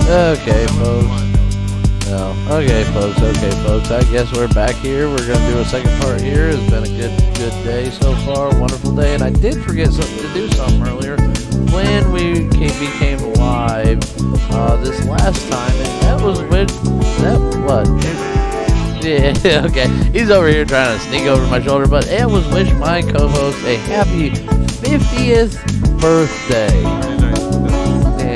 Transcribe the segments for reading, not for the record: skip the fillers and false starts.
Okay, folks. No. Okay, folks. I guess we're back here. We're gonna do a second part here. It's been a good day so far. Wonderful day. And I did forget to do something earlier when we became live this last time, and that was with what? Yeah. Okay. He's over here trying to sneak over my shoulder, but it was wish my co-host a happy 50th birthday.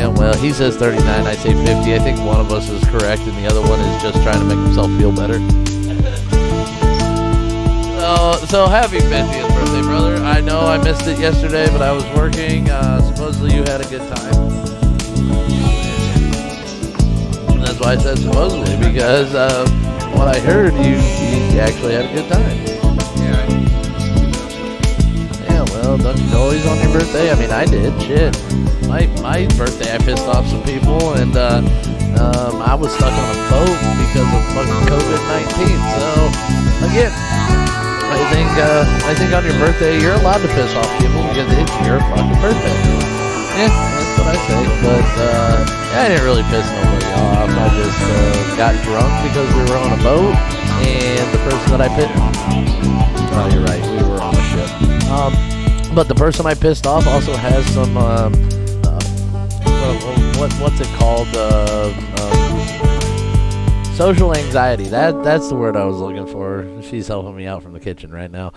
Well, he says 39, I say 50. I think one of us is correct, and the other one is just trying to make himself feel better. So happy 50th birthday, brother. I know I missed it yesterday, but I was working. Supposedly you had a good time. And that's why I said supposedly, because what I heard, you actually had a good time. Yeah, well, don't you always on your birthday? I mean, I did. Shit. My birthday, I pissed off some people, and I was stuck on a boat because of fucking COVID-19. So, again, I think on your birthday, you're allowed to piss off people because it's your fucking birthday. Yeah, that's what I say. But I didn't really piss nobody off. I just got drunk because we were on a boat, and the person that I pissed... Oh, you're right. We were on a ship. But the person I pissed off also has some... what's it called? Social anxiety. That's the word I was looking for. She's helping me out from the kitchen right now.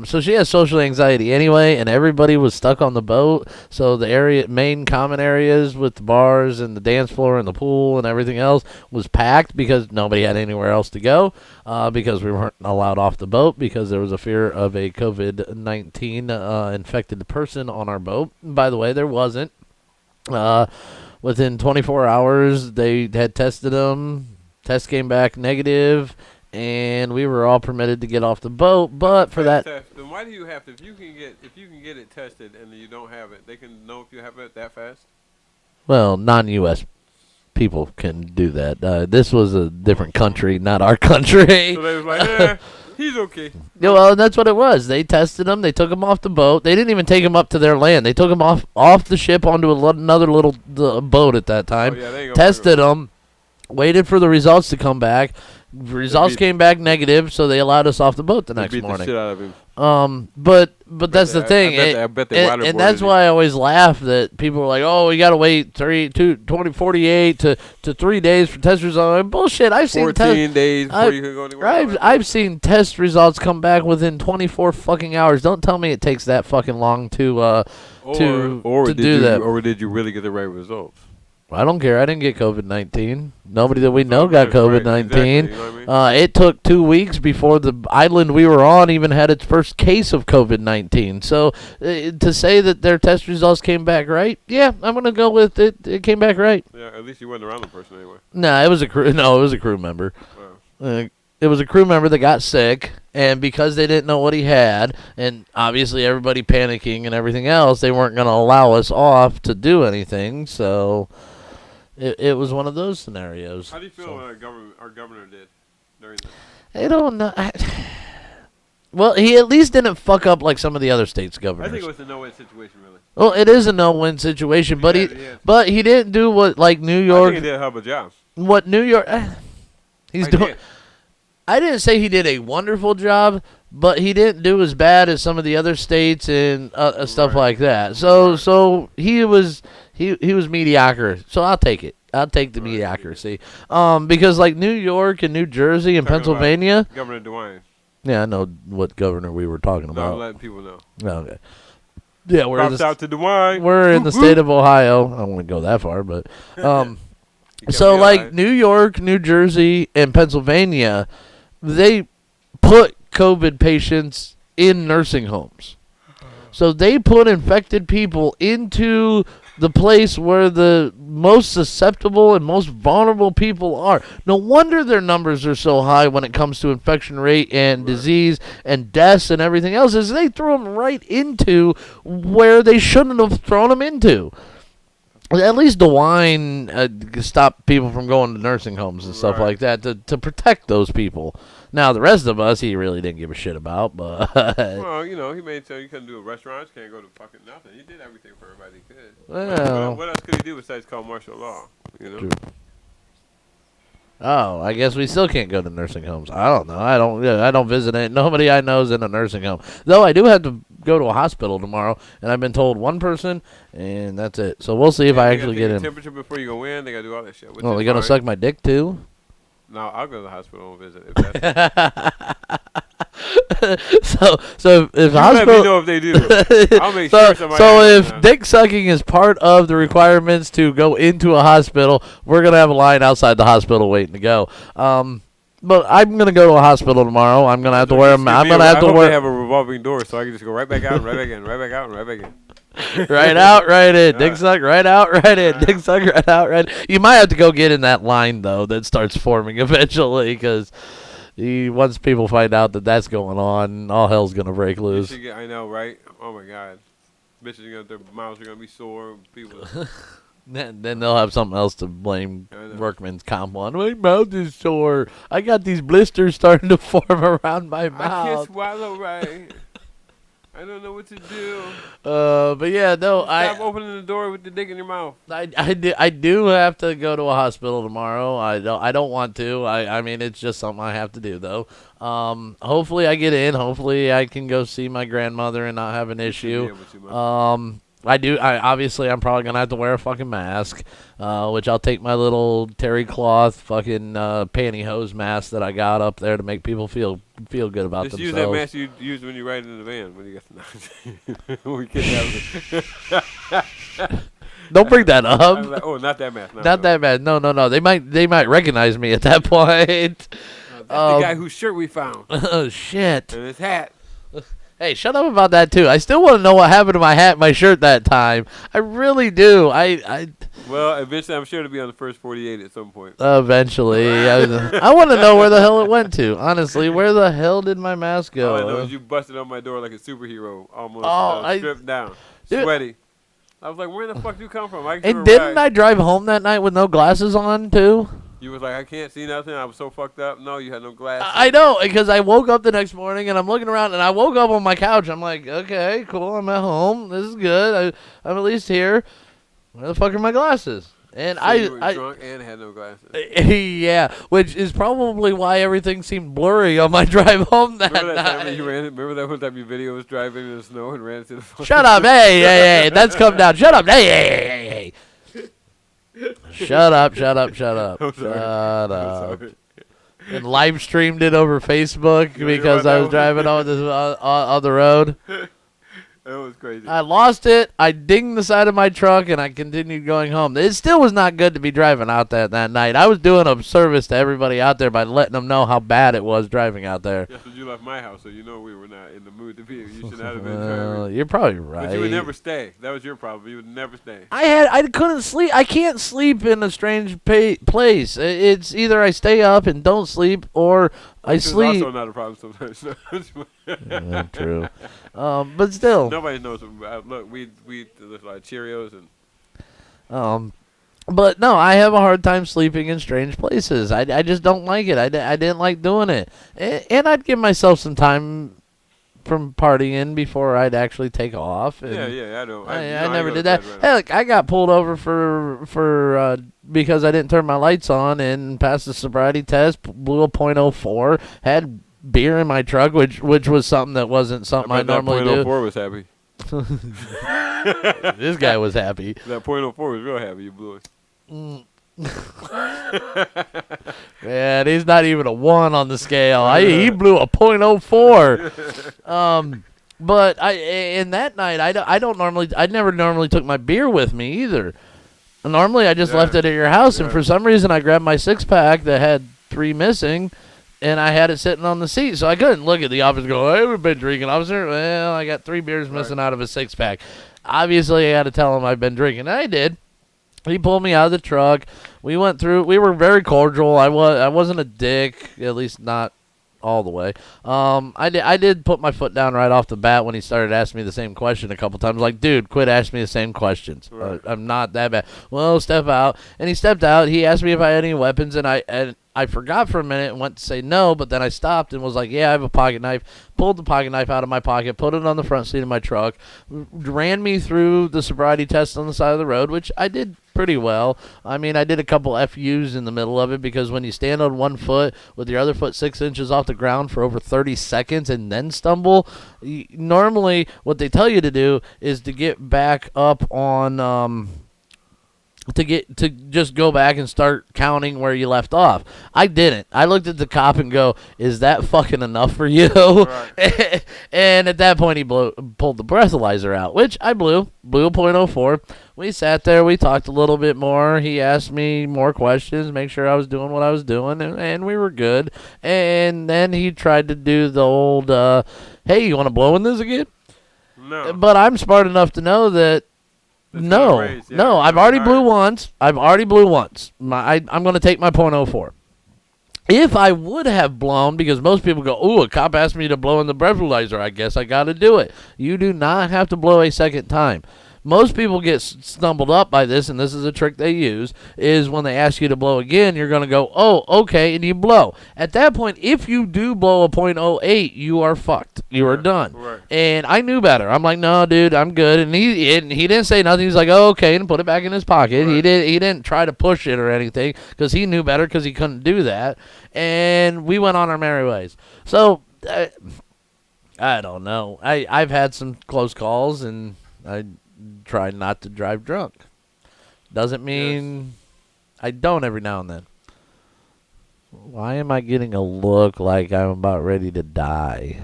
So she has social anxiety anyway, and everybody was stuck on the boat. So the main common areas with the bars and the dance floor and the pool and everything else was packed because nobody had anywhere else to go. Because we weren't allowed off the boat because there was a fear of a COVID-19 infected person on our boat. By the way, there wasn't. Within 24 hours, they had tested them. Test came back negative, and we were all permitted to get off the boat. But for that, then why do you have to? If you can get it tested and you don't have it, they can know if you have it that fast. Well, non-U.S. people can do that. This was a different country, not our country. So they was like, he's okay. Yeah, well, that's what it was. They tested him. They took him off the boat. They didn't even take him up to their land. They took him off the ship onto another little boat at that time. Oh, yeah, tested him. Waited for the results to come back. Results came back negative, so they allowed us off the boat the next morning. The shit out of him. But that's the thing. I bet they and that's why I always laugh that people are like, oh, we got to wait 48 to 3 days for test results. Bullshit. I've seen 14 days before you can go anywhere. I've seen test results come back within 24 fucking hours. Don't tell me it takes that fucking long to do that. Or did you really get the right results? I don't care. I didn't get COVID-19. Nobody that we know got COVID-19. Right, exactly, you know what I mean? It took 2 weeks before the island we were on even had its first case of COVID-19. So to say that their test results came back right, yeah, I'm going to go with it. It came back right. Yeah, at least you wasn't around the person anyway. Nah, it was a crew. No, it was a crew member. Wow. It was a crew member that got sick, and because they didn't know what he had, and obviously everybody panicking and everything else, they weren't going to allow us off to do anything, so... It was one of those scenarios. How do you feel what our governor did during this? I don't know. Well, he at least didn't fuck up like some of the other states' governors. I think it was a no-win situation, really. Well, it is a no-win situation, but he didn't do what like New York. I think he did a hell of a job. What New York? He's doing. I didn't say he did a wonderful job, but he didn't do as bad as some of the other states and stuff like that. So he was mediocre. So I'll take it. I'll take the mediocrity. Because like New York and New Jersey and Pennsylvania. Governor DeWine. Yeah, I know what governor we were talking about. I'm letting people know. Okay. Yeah, we're out to DeWine. We're in the state of Ohio. I don't want to go that far, but so like New York, New Jersey, and Pennsylvania, they put COVID patients in nursing homes. So they put infected people into the place where the most susceptible and most vulnerable people are. No wonder their numbers are so high when it comes to infection rate and disease and deaths and everything else, is they threw them right into where they shouldn't have thrown them into. At least DeWine stopped people from going to nursing homes and stuff Right. like that to protect those people. Now, the rest of us, he really didn't give a shit about, but Well, you know, he made sure you couldn't do restaurants, can't go to fucking nothing. He did everything for everybody he could. Well. What else could he do besides call martial law? You know? True. Oh, I guess we still can't go to nursing homes. I don't know. I don't visit it. Nobody I know is in a nursing home. Though I do have to go to a hospital tomorrow, and I've been told one person, and that's it. So we'll see if I They actually gotta get take in. your temperature before you go in. They gotta do all that shit. Oh, they gonna suck my dick too? No, I'll go to the hospital and visit. If that's so if you hospital. let me know if they do. I'll make so sure somebody. so has if it now. dick sucking is part of the requirements to go into a hospital, we're gonna have a line outside the hospital waiting to go. But I'm gonna go to a hospital tomorrow. I'm gonna have to wear. I'm gonna have to I hope wear. they have a revolving door so I can just go right back out and right back in, right back out and right back in. Right out, right in. Dick Alright. suck, right out, right in. Alright. Dick suck, right out, right in. You might have to go get in that line, though, that starts forming eventually, because once people find out that that's going on, all hell's going to break You loose. should get, I know, right? Oh my god, bitches are gonna, their mouths are gonna be sore. People. Then they'll have something else to blame I know. workman's comp on. My mouth is sore. I got these blisters starting to form around my I can't mouth. swallow right. I don't know what to do. But yeah, no, Stop opening the door with the dick in your mouth. I do have to go to a hospital tomorrow. I don't want to. I mean, it's just something I have to do though. Hopefully I get in. Hopefully I can go see my grandmother and not have an issue. Obviously I'm probably gonna have to wear a fucking mask, which I'll take my little terry cloth fucking pantyhose mask that I got up there to make people feel good about Just themselves. use that mask you use when you ride in the van when you got when we kidnap. Don't bring that I was up. like, oh, not that mask. Not that bad. No. They might recognize me at that point. That's the guy whose shirt we found Oh shit. and his hat. Hey, shut up about that too. I still want to know what happened to my hat and my shirt that time. I really do. Well, eventually, I'm sure to be on the first 48 at some point. Eventually. I want to know where the hell it went to. Honestly, where the hell did my mask go? All I know is you busted on my door like a superhero, almost Oh, stripped down, Dude. sweaty. I was like, "Where the fuck do you come from?" And didn't I drive home that night with no glasses on too? You was like, "I can't see nothing." I was so fucked up. No, you had no glasses. I know, because I woke up the next morning and I'm looking around and I woke up on my couch. I'm like, okay, cool. I'm at home. This is good. I'm at least here. Where the fuck are my glasses? And So you were drunk and had no glasses. yeah, which is probably why everything seemed blurry on my drive home that Remember that night. time that you ran? Remember that one time your video was driving in the snow and ran into the phone? Shut up, hey, that's come down. Shut up, hey. Shut up. I'm sorry. Shut I'm up. sorry. And live streamed it over Facebook You heard because about I that was one? driving on the road. That was crazy. I lost it. I dinged the side of my truck, and I continued going home. It still was not good to be driving out there that night. I was doing a service to everybody out there by letting them know how bad it was driving out there. Yes, but you left my house, so you know we were not in the mood to be. You should not have been Well, driving. you're probably right. But you would never stay. That was your problem. You would never stay. I couldn't sleep. I can't sleep in a strange place. It's either I stay up and don't sleep, or I Which is sleep. also not a problem sometimes. Yeah, true. But still. Nobody knows. Look, we there's like Cheerios and. But no, I have a hard time sleeping in strange places. I just don't like it. I didn't like doing it. And I'd give myself some time from partying before I'd actually take off. And Yeah, I know. I never did that. Heck, I got pulled over for because I didn't turn my lights on and passed the sobriety test, blew a .04, had beer in my truck, which was something that wasn't something I normally do. That .04 was happy. This guy was happy. That .04 was real happy. You blew it. Man, he's not even a 1 on the scale. He blew a .04. But in that night, I never normally took my beer with me either. Normally, I just left it at your house, and for some reason, I grabbed my 6-pack that had 3 missing, and I had it sitting on the seat, so I couldn't look at the officer and go, "Hey, we've been drinking, officer." Well, I got 3 beers missing out of a 6-pack. Obviously, I had to tell him I've been drinking, and I did. He pulled me out of the truck. We went through. We were very cordial. I wasn't a dick, at least not all the way. I did put my foot down right off the bat when he started asking me the same question a couple times. Like, dude, quit asking me the same questions. Right. I'm not that bad. Well, step out. And he stepped out. He asked me if I had any weapons, and I forgot for a minute and went to say no, but then I stopped and was like, yeah, I have a pocket knife. Pulled the pocket knife out of my pocket, put it on the front seat of my truck, ran me through the sobriety test on the side of the road, which I did pretty well. I mean, I did a couple FUs in the middle of it because when you stand on one foot with your other foot 6 inches off the ground for over 30 seconds and then stumble, normally what they tell you to do is to get back up on... To just go back and start counting where you left off. I didn't. I looked at the cop and go, "Is that fucking enough for you?" Right. And at that point, he pulled the breathalyzer out, which I blew a .04. We sat there. We talked a little bit more. He asked me more questions, make sure I was doing what I was doing, and we were good. And then he tried to do the old, "Hey, you want to blow in this again?" No. But I'm smart enough to know that. It's No, not raised, yeah, no, it's I've not already higher. blew once. I'm going to take my .04. If I would have blown, because most people go, ooh, a cop asked me to blow in the breathalyzer, I guess I got to do it. You do not have to blow a second time. Most people get stumbled up by this, and this is a trick they use, is when they ask you to blow again, you're going to go, oh, okay, and you blow. At that point, if you do blow a .08, you are fucked. You are done. Right. And I knew better. I'm like, no, dude, I'm good. And he didn't say nothing. He's like, oh, okay, and put it back in his pocket. Right. He didn't try to push it or anything because he knew better because he couldn't do that. And we went on our merry ways. So, I don't know. I've had some close calls, and I try not to drive drunk. Doesn't mean I don't every now and then. Why am I getting a look like I'm about ready to die?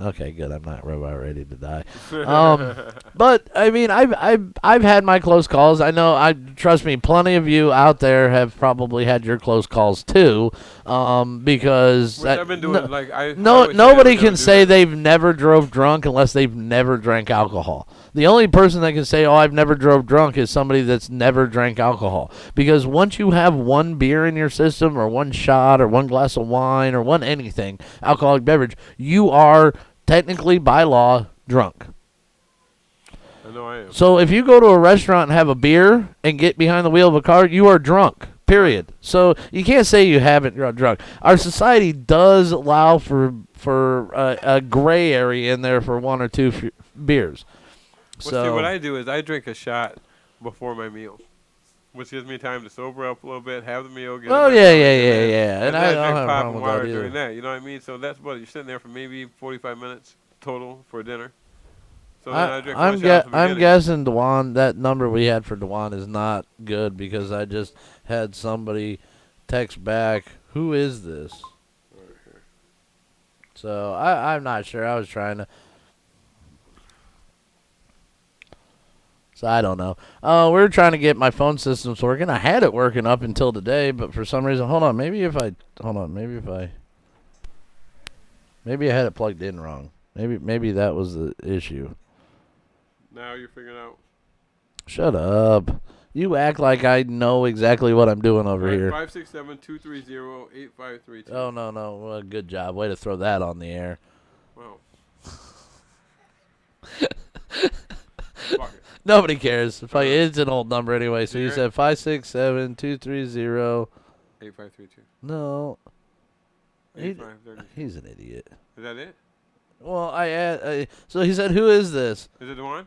Okay, good. I'm not about ready to die. But I mean, I've had my close calls. I know. Trust me. Plenty of you out there have probably had your close calls too. Because Which I've been doing, like, I no, always say I nobody would never can do say that. they've never drove drunk unless they've never drank alcohol. The only person that can say, oh, I've never drove drunk is somebody that's never drank alcohol. Because once you have one beer in your system or one shot or one glass of wine or one anything, alcoholic beverage, you are technically by law drunk. I know I am. So if you go to a restaurant and have a beer and get behind the wheel of a car, you are drunk. Period. So you can't say you haven't drunk. Our society does allow for a gray area in there for one or two beers. Well, So see, what I do is I drink a shot before my meal, which gives me time to sober up a little bit, have the meal. Get Oh, in my yeah, stomach, yeah, and yeah, then- yeah. And I then don't drink have a pop problem and with that water either. during that. You know what I mean? So that's what you're sitting there for maybe 45 minutes total for dinner. So then I drink one shot at the I'm beginning. guessing Dewan, that number we had for Dewan is not good because I just had somebody text back, who is this? So I'm not sure. I was trying to. So I don't know. We were trying to get my phone systems working. I had it working up until today, but for some reason, maybe I had it plugged in wrong. Maybe that was the issue. Now you're figuring out. Shut up. You act like I know exactly what I'm doing over here. 567-230-8532. Oh, no. Well, good job. Way to throw that on the air. Wow. Fuck it. Nobody cares. It's an old number anyway. So you You're said 567-230. 8532. No. He- 8532. He's an idiot. Is that it? Well, so he said, who is this? Is it the one?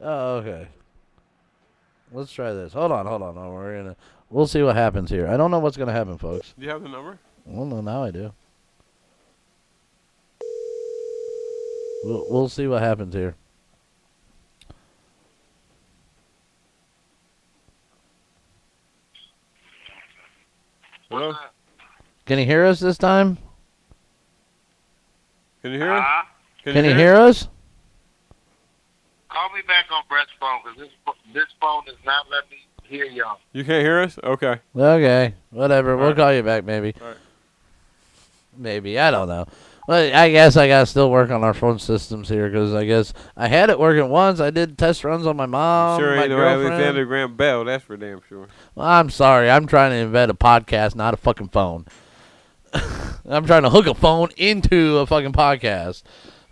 Oh, okay. Let's try this. Hold on. We'll see what happens here. I don't know what's going to happen, folks. Do you have the number? Well, no, now I do. We'll see what happens here. Hello? Can you hear us this time? Can you hear us? Can you hear us? Call me back on Brett's phone because this phone is not letting me hear y'all. You can't hear us? Okay. Okay, whatever. We'll Alright. call you back, maybe. Alright. Maybe. I don't know. Well, I guess I got to still work on our phone systems here because I guess I had it working once. I did test runs on my mom, Sure my ain't no girlfriend. Alexander Graham Bell, that's for damn sure. Well, I'm sorry. I'm trying to invent a podcast, not a fucking phone. I'm trying to hook a phone into a fucking podcast.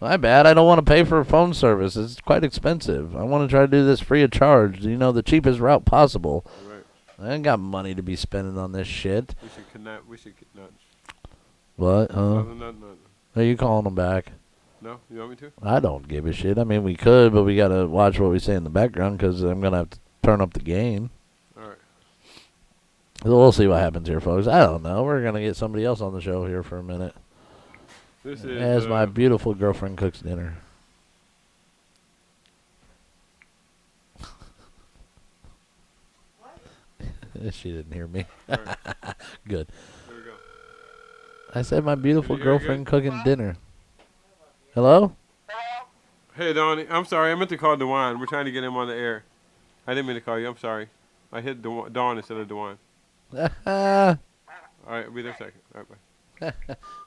My bad. I don't want to pay for a phone service. It's quite expensive. I want to try to do this free of charge. You know, the cheapest route possible. Right. I ain't got money to be spending on this shit. We should connect. We should not. What? Huh? No. Are you calling them back? No? You want me to? I don't give a shit. I mean, we could, but we got to watch what we say in the background because I'm going to have to turn up the gain. All right. So we'll see what happens here, folks. I don't know. We're going to get somebody else on the show here for a minute. This is As my beautiful girlfriend cooks dinner. She didn't hear me. Right. Good. There we go. I said my beautiful Did you hear girlfriend cooking dinner. Hello? Hey, Donnie. I'm sorry. I meant to call Dewan. We're trying to get him on the air. I didn't mean to call you. I'm sorry. I hit Dawn instead of Dewan. All right. I'll be there a second. All right, bye.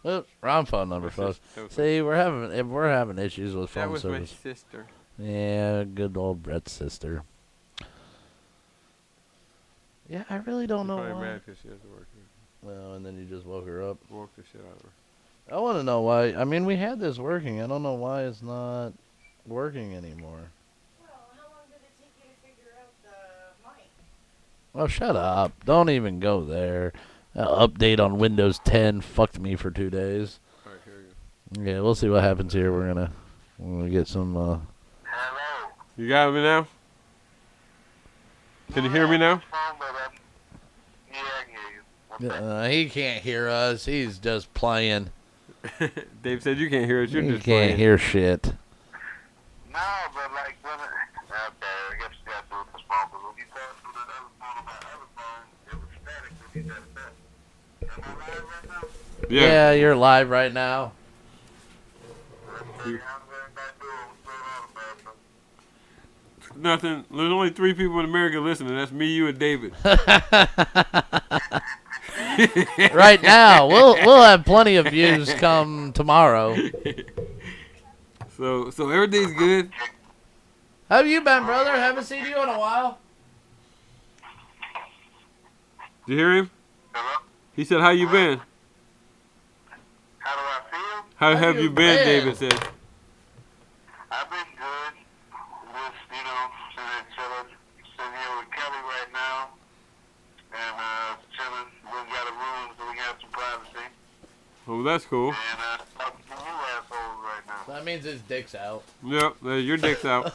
Oops, wrong phone number, folks. See, we're having issues with phone service. That was my sister. Yeah, good old Brett's sister. Yeah, I really don't know Probably why. mad because she has to work here. Well, and then you just woke her up. Woke the shit out of her. I want to know why. I mean, we had this working. I don't know why it's not working anymore. Well, how long did it take you to figure out the mic? Oh, shut up. Don't even go there. Update on Windows 10 fucked me for 2 days. All right, here we go. Yeah, we'll see what happens here. We're gonna get some. Hello. You got me now? Can you hear me now? Yeah, I hear you. He can't hear us. He's just playing. Dave said you can't hear us. You're He just can't playing. hear shit. No, but like when okay, I guess you got to do it this phone, but when you talk to the other phone on my other phone, it was static when you got that. Am I live right now? Yeah. You're live right now. How's everybody doing? What's going on, America? Nothing. There's only 3 people in America listening. That's me, you, and David. Right now, we'll have plenty of views come tomorrow. So everything's good. How have you been, brother? Haven't seen you in a while. Did you hear him? Hello? He said, "How you been?" How do I feel? How have you been? been? David said. I've been good. Just, chilling here with Kelly right now. And, chilling. We got a room so we got some privacy. Oh, that's cool. And, talking to you assholes right now. That means his dick's out. Yep, your dick's out.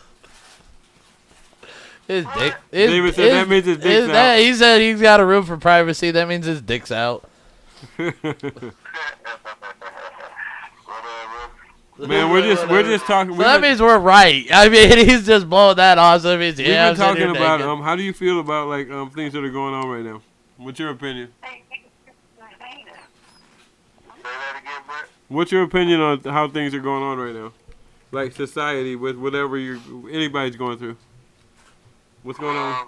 His dick. David said that means his dick's out. He said he's got a room for privacy. That means his dick's out. Whatever. Man, we're just talking. So that means we're right. I mean, he's just blowing that off. So that means, We've yeah, been talking about naked. how do you feel about like things that are going on right now? What's your opinion? Say that again, Brett? What's your opinion on how things are going on right now? Like society with whatever anybody's going through. What's going on? As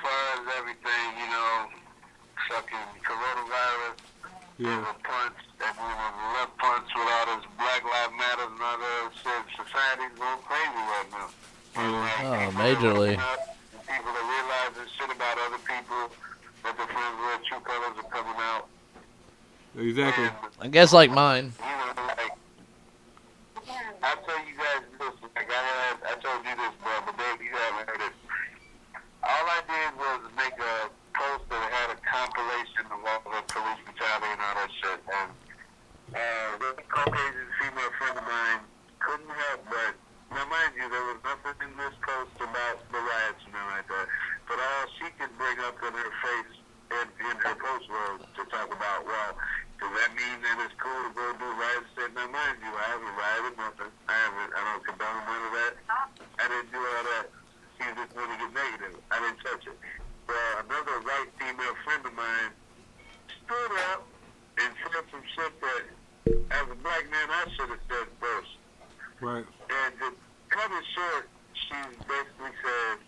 far as everything, fucking coronavirus, Yeah. the punch, that we were the left punch with all this Black Lives Matter and all that shit. Society's going crazy right now. Oh, majorly. People are realizing shit about other people that their friends with true colors are coming out. Exactly. I guess like mine. I'll tell you guys this, I told you this, bro, but Dave, you haven't heard it. All I did was make a post that had a compilation of all the police brutality and all that shit, and the Caucasian female friend of mine couldn't help but, now mind you, there was nothing in this post about the riots and nothing like that, but all she could bring up in her face in her post was to talk about, well, does that mean that it's cool to go do riots? Now mind you, I haven't rioted nothing. I don't condone none of that. I didn't do all that. She just wanted to get negative. I didn't touch it. Well, another white female friend of mine stood up and said some shit that, as a black man, I should have said first. Right. And to cut it short, she basically said,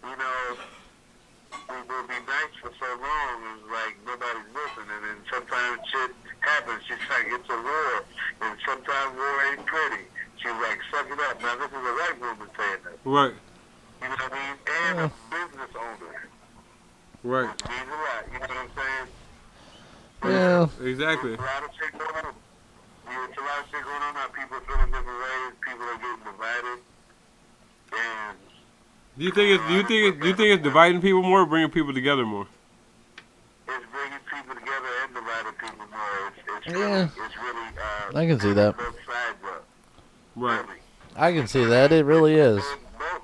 we will be nice for so long, it's like nobody's listening, and sometimes shit happens. She's like, it's a war, and sometimes war ain't pretty. She's like, suck it up. Now, this is a white woman saying that. Right. You know what I mean? And a business owner. Right. Which means a lot. You know what I'm saying? Yeah. Exactly. It's a lot of shit going on. It's a lot of shit going on now. People are feeling different ways. People are getting divided. And Do you think it's dividing people more or bringing people together more? it's bringing people together and dividing people more. It's Yeah. really I can see that. both sides up. Right. Really. I can see that. It really is. It's doing both.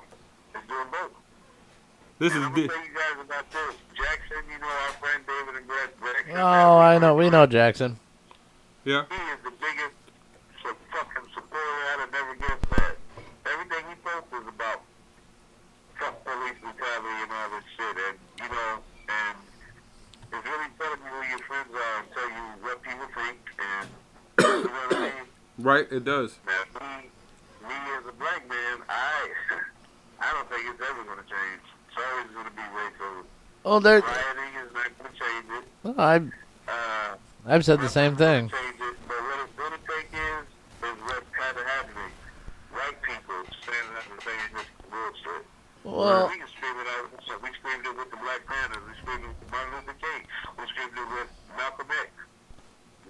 It's doing both. This And is I'm gonna di- tell you guys about this. Jackson, you know our friend David and Brett Jackson. Oh, I know. We know Jackson. yeah. He is the biggest fucking supporter I'd have never guessed that. Everything he posts is about fuck police brutality and all this shit. And, you know, and it's really telling you who your friends are and tell you what people think. And, you know what I mean? Right. It does. Now, me as a black man, I don't think it's ever going to change. It's always going to be racial. Oh, there. Rioting is not going to change it. I've said the same thing. Change it, but what it's going to take is what's kind of happening. White people standing up and saying this bullshit. Well, We can scream it out. So we screamed it with the Black Panthers. We screamed it with Martin Luther King. We screamed it with Malcolm X.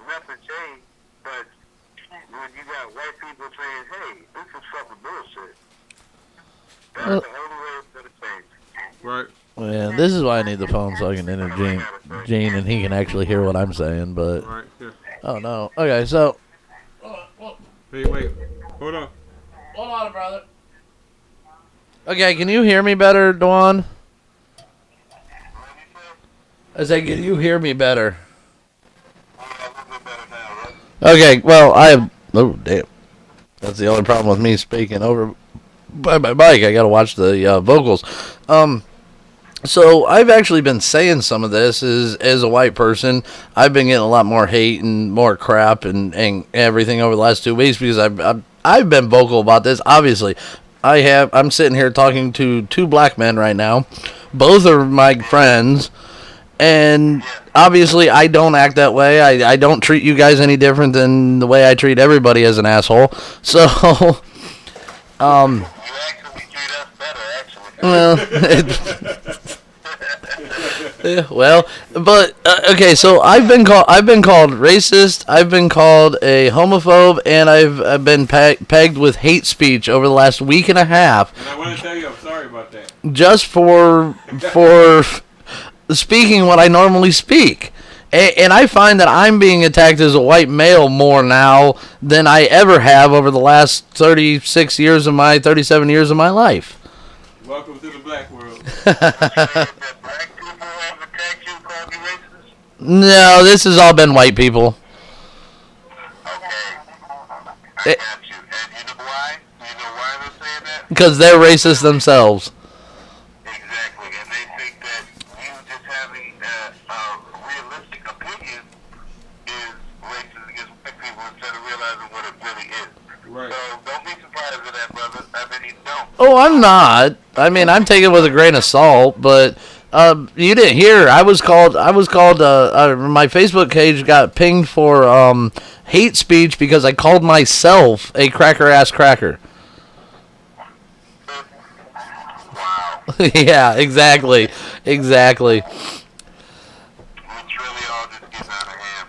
Nothing changed, but when you got white people saying, hey, this is fucking bullshit, that's Well- the only way it's going to change. Right. yeah, this is why I need the phone so I can enter Gene and he can actually hear what I'm saying. But Right. Here. oh no. Okay, so Hey, wait. Hold on. hold on, brother. Okay, can you hear me better, Dwan? I said, can you hear me better? Okay, well, oh, damn. That's the only problem with me speaking over by my mic. I gotta watch the vocals. So I've actually been saying some of this as a white person. I've been getting a lot more hate and more crap and everything over the last 2 weeks because I've been vocal about this. Obviously, I'm sitting here talking to two black men right now. Both are my friends. And obviously, I don't act that way. I don't treat you guys any different than the way I treat everybody as an asshole. So, You actually treat us better, actually. well, but okay. So I've been called racist. I've been called a homophobe, and I've been pegged with hate speech over the last week and a half. And I want to tell you, I'm sorry about that. Just for speaking what I normally speak. And I find that I'm being attacked as a white male more now than I ever have over the last 37 years of my life. Welcome to the black world. That black people have attacked you, called you racist? No, this has all been white people. Okay. I got you. And you know why? You know why they're saying that? Because they're racist themselves. Exactly. And they think that you just having a realistic opinion is racist against white people instead of realizing what it really is. Right. So don't be surprised at that, brother. I mean, don't. Oh, I'm not. I mean, I'm taking it with a grain of salt, but you didn't hear. I was called. My Facebook page got pinged for hate speech because I called myself a cracker-ass cracker. Wow. Yeah, exactly. It's really all just getting out of hand,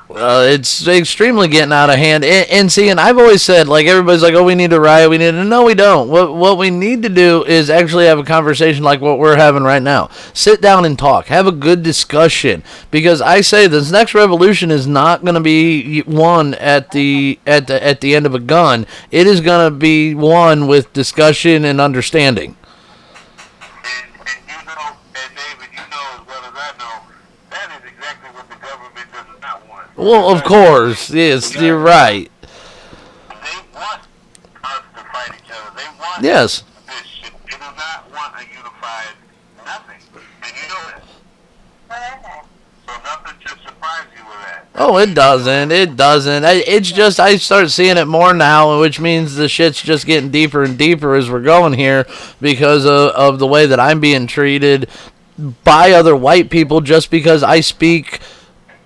brother. It's extremely getting out of hand. And see, and I've always said, like, everybody's like, oh, we need to riot. No, we don't. What we need to do is actually have a conversation like what we're having right now. Sit down and talk. Have a good discussion. Because I say this next revolution is not going to be won at the end of a gun. It is going to be won with discussion and understanding. And you know, and David, you know as well as I know, that is exactly what the government does not want. Well, of course. Yes, you're right. They want us to fight each other. They want Yes. this shit. They do not want a unified nothing. And you know that. So nothing should surprise you with that. Oh, it doesn't. It's just I start seeing it more now, which means the shit's just getting deeper and deeper as we're going here because of the way that I'm being treated by other white people just because I speak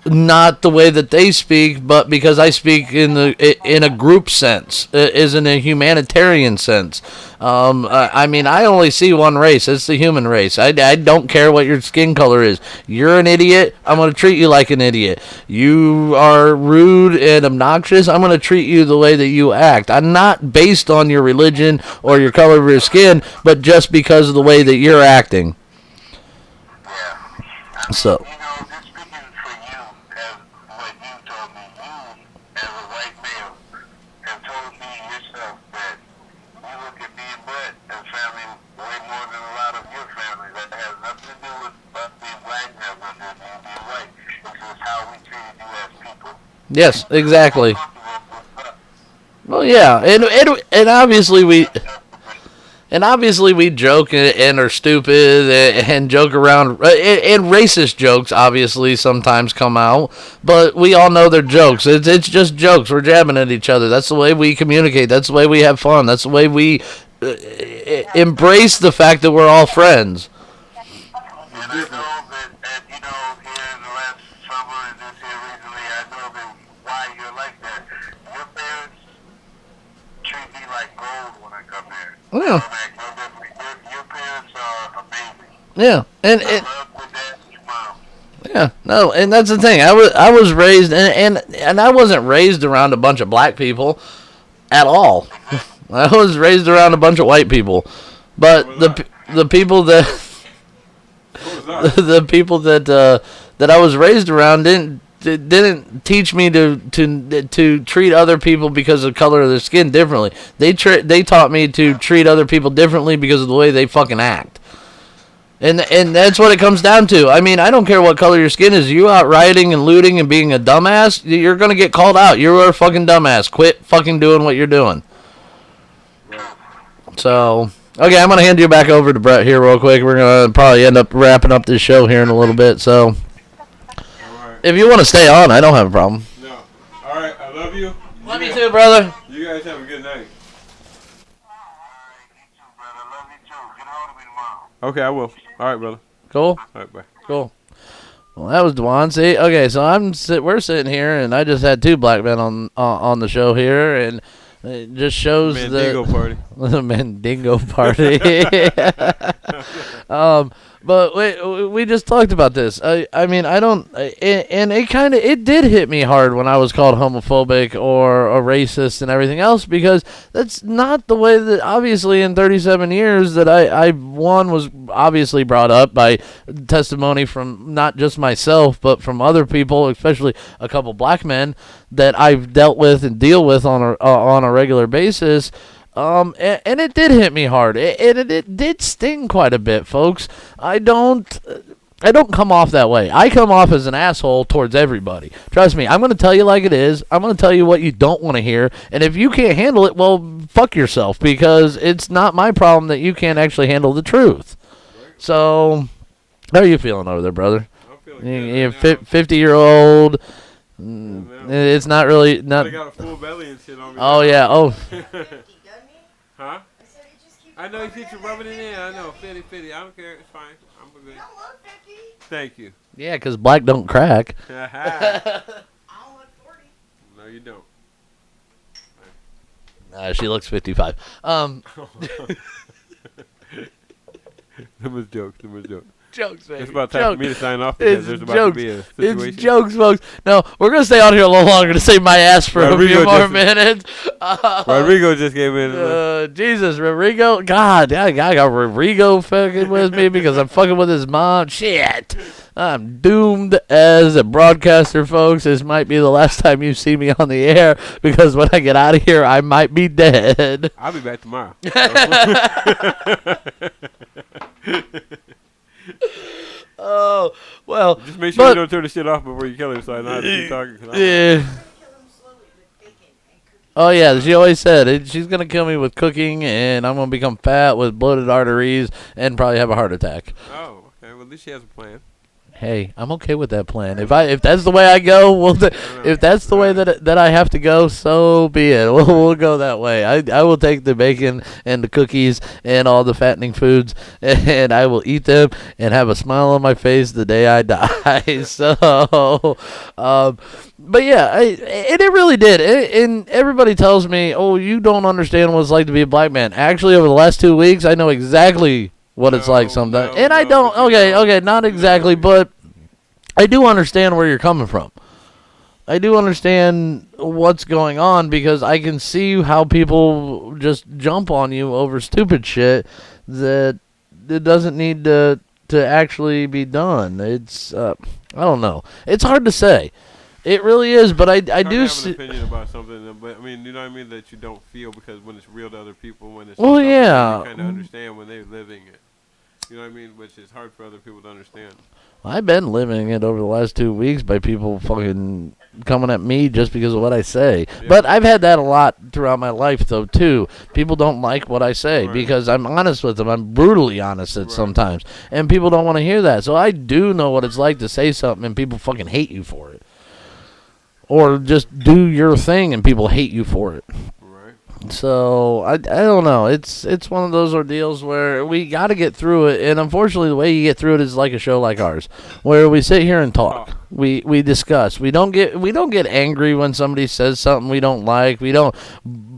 not the way that they speak, but because I speak in a group sense, is in a humanitarian sense. I mean, I only see one race. It's the human race. I don't care what your skin color is. You're an idiot. I'm going to treat you like an idiot. You are rude and obnoxious. I'm going to treat you the way that you act. I'm not based on your religion or your color of your skin, but just because of the way that you're acting. So. You know, just speaking for you, as what you told me, you, as a white male, have told me yourself that you look at me and Brett as family way more than a lot of your family. That has nothing to do with us being black and has nothing to do with you being white. It's just how we treated you as people. Yes, exactly. Well, yeah, and obviously we. And obviously we joke and are stupid and joke around. And racist jokes obviously sometimes come out. But we all know they're jokes. It's just jokes. We're jabbing at each other. That's the way we communicate. That's the way we have fun. That's the way we embrace the fact that we're all friends. And I know that, you know, here in the last summer and this here recently, I know that why you're like that. Your parents treat me like gold when I come here. Yeah. Your parents are amazing. Yeah. And I love your dad and your mom. yeah, no, and that's the thing. I was raised and I wasn't raised around a bunch of black people at all. I was raised around a bunch of white people. But the people that the people that I was raised around didn't teach me to treat other people because of the color of their skin differently. They taught me to treat other people differently because of the way they fucking act. And that's what it comes down to. I mean, I don't care what color your skin is. You out rioting and looting and being a dumbass, you're gonna get called out. You're a fucking dumbass. Quit fucking doing what you're doing. So, okay, I'm gonna hand you back over to Brett here real quick. We're gonna probably end up wrapping up this show here in a little bit. So. If you want to stay on, I don't have a problem. No. All right, I love you. Love you too, brother. You guys have a good night. Okay, I will. All right, brother. Cool. All right, bye. Cool. Well, that was Dwan. See, okay, so we're sitting here, and I just had two black men on the show here, and it just shows Mandingo party. The Mandingo party. But we just talked about this. I mean, I don't, and it did hit me hard when I was called homophobic or a racist and everything else, because that's not the way that, obviously, in 37 years that I was obviously brought up by testimony from not just myself, but from other people, especially a couple black men that I've dealt with and deal with on a regular basis. And it did hit me hard. It did sting quite a bit, folks. I don't come off that way. I come off as an asshole towards everybody. Trust me, I'm going to tell you like it is. I'm going to tell you what you don't want to hear. And if you can't handle it, well, fuck yourself, because it's not my problem that you can't actually handle the truth. So, how are you feeling over there, brother? I'm feeling good. You're Right now. 50-year-old. It's not really not. I got a full belly and shit on me. Oh yeah. Oh. Huh? I said it just keeps I know you rubbing keep it rubbing it against in. I me. know. Fitty. I don't care. It's fine. I'm good. I don't look 50. Thank you. Yeah, 'cause black don't crack. No, I don't look 40. you don't. She looks 55. Them was jokes. Jokes, baby. It's about time for me to sign off because It's there's about jokes. to be a situation. It's jokes, folks. No, we're gonna stay on here a little longer to save my ass for a Rodrigo few more just- minutes. Rodrigo just gave in. Jesus, Rodrigo. God, I got Rodrigo fucking with me because I'm fucking with his mom. Shit. I'm doomed as a broadcaster, folks. This might be the last time you see me on the air, because when I get out of here, I might be dead. I'll be back tomorrow. Oh, well. Just make sure but- you don't turn the shit off before you kill him, so I know how to keep talking. 'cause I- Yeah. Kill him slowly with bacon and cookies. Oh, yeah, she always said she's going to kill me with cooking, and I'm going to become fat with bloated arteries and probably have a heart attack. Oh, okay. Well, at least she has a plan. hey, I'm okay with that plan. If that's the way I go, if that's the way that I have to go, so be it. We'll go that way. I will take the bacon and the cookies and all the fattening foods, and I will eat them and have a smile on my face the day I die. So, but yeah, and it really did. And everybody tells me, oh, you don't understand what it's like to be a black man. Actually, over the last 2 weeks, I know exactly what it's like sometimes. And I don't, okay, not exactly, but I do understand where you're coming from. I do understand what's going on because I can see how people just jump on you over stupid shit that it doesn't need to actually be done. It's, I don't know. It's hard to say. It really is, but I do have an opinion about something, but I mean, you know what I mean, that you don't feel because when it's real to other people, when it's well, yeah, you kind of understand when they're living it. You know what I mean? Which is hard for other people to understand. I've been living it over the last 2 weeks by people fucking coming at me just because of what I say. Yeah. But I've had that a lot throughout my life, though, too. People don't like what I say because I'm honest with them. I'm brutally honest at sometimes. And people don't want to hear that. So I do know what it's like to say something and people fucking hate you for it. Or just do your thing and people hate you for it. So I don't know. It's one of those ordeals where we got to get through it, and unfortunately, the way you get through it is like a show like ours, where we sit here and talk. We discuss. We don't get angry when somebody says something we don't like. We don't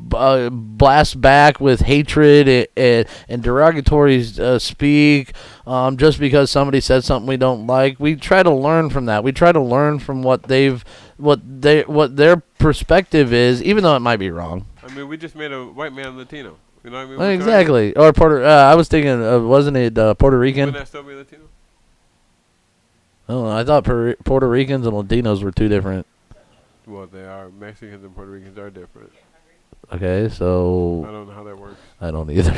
blast back with hatred and derogatory speak just because somebody said something we don't like. We try to learn from that. We try to learn from what their perspective is, even though it might be wrong. I mean, we just made a white man Latino. You know what I mean? Well, exactly. Or I was thinking, wasn't it Puerto Rican? Wouldn't that still be Latino? Oh, I thought Puerto Ricans and Latinos were two different. Well, they are. Mexicans and Puerto Ricans are different. Okay, so I don't know how that works. I don't either.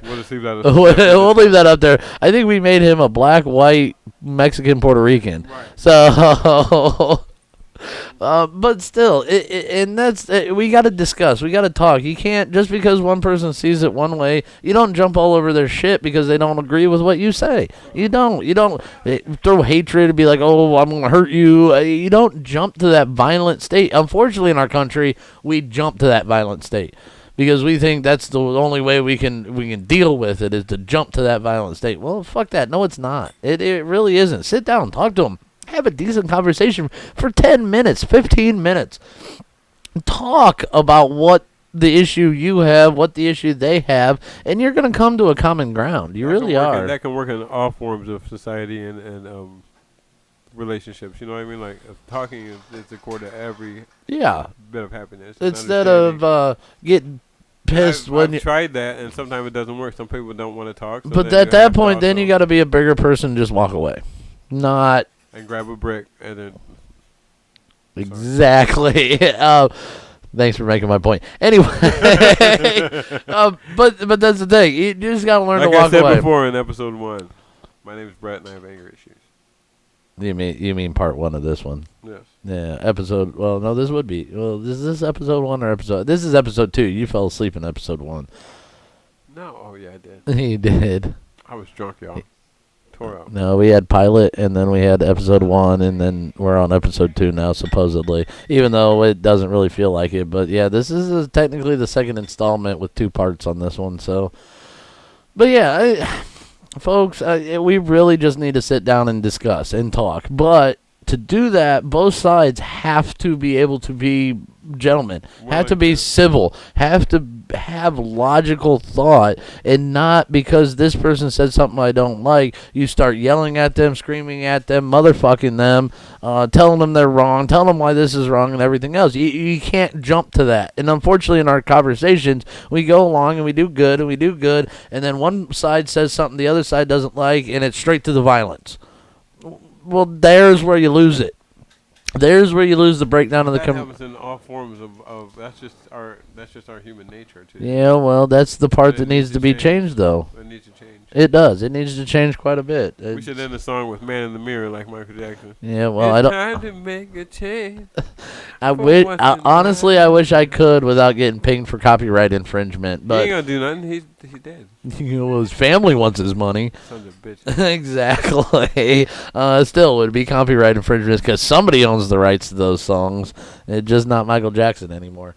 We'll just leave that. We'll leave that up there. I think we made him a black, white, Mexican, Puerto Rican. Right. So. But still, and that's we got to discuss. We got to talk. You can't just because one person sees it one way. You don't jump all over their shit because they don't agree with what you say. You don't throw hatred and be like, "Oh, I'm gonna hurt you." You don't jump to that violent state. Unfortunately, in our country, we jump to that violent state because we think that's the only way we can deal with it is to jump to that violent state. Well, fuck that. No, it's not. It really isn't. Sit down, talk to them. Have a decent conversation for 10 minutes, 15 minutes. Talk about what the issue you have, what the issue they have, and you're going to come to a common ground. You really are. That can work in all forms of society and relationships. You know what I mean? Like talking is the core to every bit of happiness. Instead of getting pissed I've tried that, and sometimes it doesn't work. Some people don't want to talk. So but at that point, then you got to be a bigger person and just walk away. Not... And grab a brick and then... Exactly. Thanks for making my point. Anyway, but that's the thing. You just got to learn to walk away. Like I said before in episode 1, my name is Brett and I have anger issues. You mean part 1 of this one? Yes. Yeah, episode... Well, no, this would be... Well, is this episode 1 or episode... This is episode 2. You fell asleep in episode 1. No. Oh, yeah, I did. You did. I was drunk, y'all. No, we had pilot, and then we had episode 1, and then we're on episode 2 now, supposedly. Even though it doesn't really feel like it, but yeah, this is technically the second installment with 2 parts on this one. So, but yeah, folks, we really just need to sit down and discuss and talk. But to do that, both sides have to be able to be gentlemen, have to be civil, have to have logical thought, and not because this person said something I don't like, you start yelling at them, screaming at them, motherfucking them, telling them they're wrong, telling them why this is wrong and everything else. You can't jump to that. And unfortunately in our conversations, we go along and we do good, and then one side says something the other side doesn't like, and it's straight to the violence. Well, there's where you lose it. There's where you lose the breakdown of the. That happens in all forms of that's just our human nature too. Yeah, well, that's the part that needs to be changed, though. It needs to change. It does. It needs to change quite a bit. We should end the song with "Man in the Mirror" like Michael Jackson. Yeah, well, it's I don't. time to make a change. I for wish. what's in Honestly, life. I wish I could without getting pinged for copyright infringement. He But ain't gonna do nothing. He's dead. his family wants his money. Sons of bitches. Exactly. Still, it would be copyright infringement because somebody owns the rights to those songs. It's just not Michael Jackson anymore.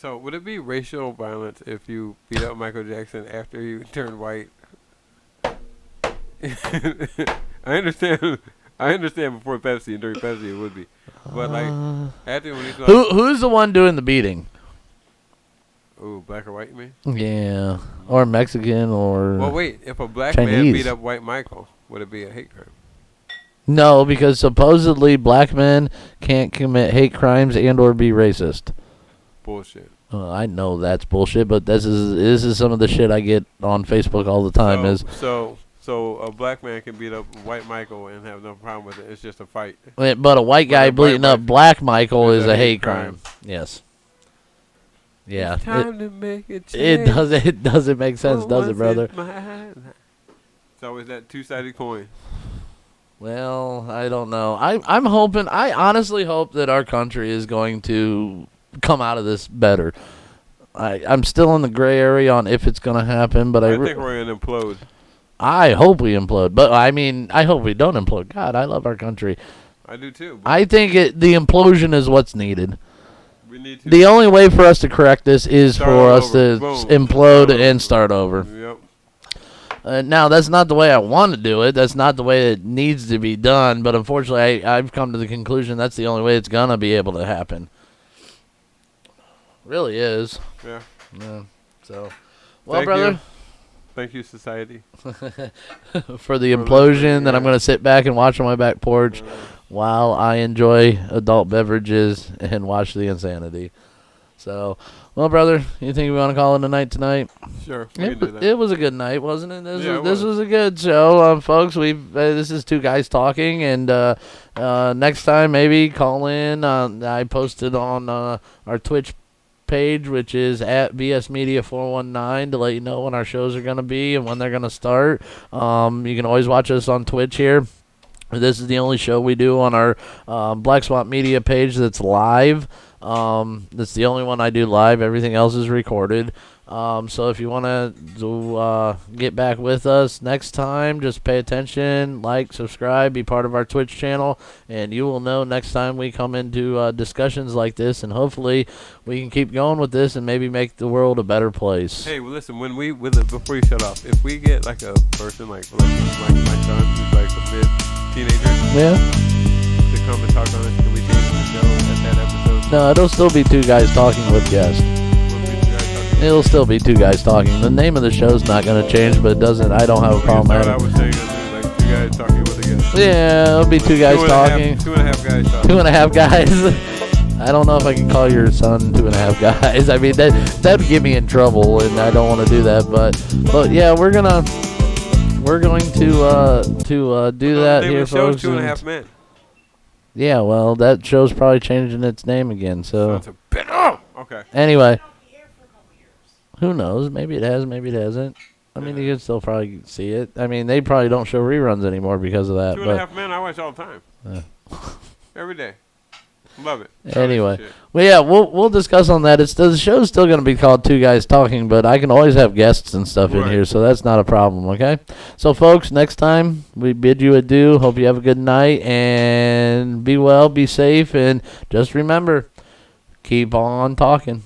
So, would it be racial violence if you beat up Michael Jackson after he turned white? I understand. I understand before Pepsi and during Pepsi it would be, but like after when he's like, Who's the one doing the beating? ooh, black or white, you mean? Yeah, or Mexican, or Well, wait. If a black man Chinese. beat up white Michael, would it be a hate crime? no, because supposedly black men can't commit hate crimes and or be racist. Bullshit. I know that's bullshit, but this is some of the shit I get on Facebook all the time. So a black man can beat up white Michael and have no problem with it. It's just a fight. But a white guy a white beating up Mike black Michael is is a a hate hate crime. Yes. Yeah. It's time to make a change. It doesn't make sense, for does it, what's brother? in my life. It's always that two-sided coin. Well, I don't know. I'm hoping. I honestly hope that our country is going to come out of this better. I'm still in the gray area on if it's going to happen, but I think we're gonna implode. I hope we implode. But I mean, I hope we don't implode. God, I love our country. I do too. But I think the implosion is what's needed. we need to The only way for us to correct this is Start for us over. to Boom. implode Start and over. start over. Yep. Now, that's not the way I want to do it. That's not the way it needs to be done. But unfortunately, I've come to the conclusion that's the only way it's going to be able to happen. Really is. Yeah. Yeah. So, well, Thank brother, you. Thank you, society. for the For implosion listening, that I'm yeah. going to sit back and watch on my back porch while I enjoy adult beverages and watch the insanity. So, well, brother, you think we want to call it a night tonight? Sure. We can do that. It was a good night, wasn't it? Yeah, it This was. was a good show, folks. This is two guys talking, and next time maybe call in. I posted on our Twitch page, which is at BS Media 419, to let you know when our shows are gonna be and when they're gonna start. You can always watch us on Twitch here. This is the only show we do on our Black Swamp Media page that's live. That's the only one I do live. Everything else is recorded. So if you want to get back with us next time, just pay attention, like, subscribe, be part of our Twitch channel, and you will know next time we come into discussions like this, and hopefully we can keep going with this and maybe make the world a better place. Hey, well, listen. Before you shut off, if we get like a person like my son, who's like a mid-teenager, Yeah? to come and talk on us, can we change the show at that episode? No, it'll still be two guys talking with guests. Will we do that talking? It'll still be two guys talking. The name of the show's not going to change, but it doesn't. I don't have a We can problem start with out it. with saying like two guys talking with a guest. Yeah, it'll be two guys talking. 2.5 guys talking. 2.5 guys. I don't know if I can call your son 2.5 guys. I mean, that'd get me in trouble, and I don't want to do that. But yeah, we're going to do that The name here, of the show's folks. 2.5 Men. Yeah, well, that show's probably changing its name again. So That's a bit. Oh, okay. anyway, Off the air for a couple years. who knows? Maybe it has, maybe it hasn't. I mean, you can still probably see it. I mean, they probably don't show reruns anymore because of that. 2.5 Men. I watch all the time. Every day. Love it. Anyway. Shit. Well, yeah, we'll discuss on that. The show's still going to be called Two Guys Talking, but I can always have guests and stuff in Right. here, so that's not a problem, okay? So, folks, next time we bid you adieu. Hope you have a good night, and be well, be safe, and just remember, keep on talking.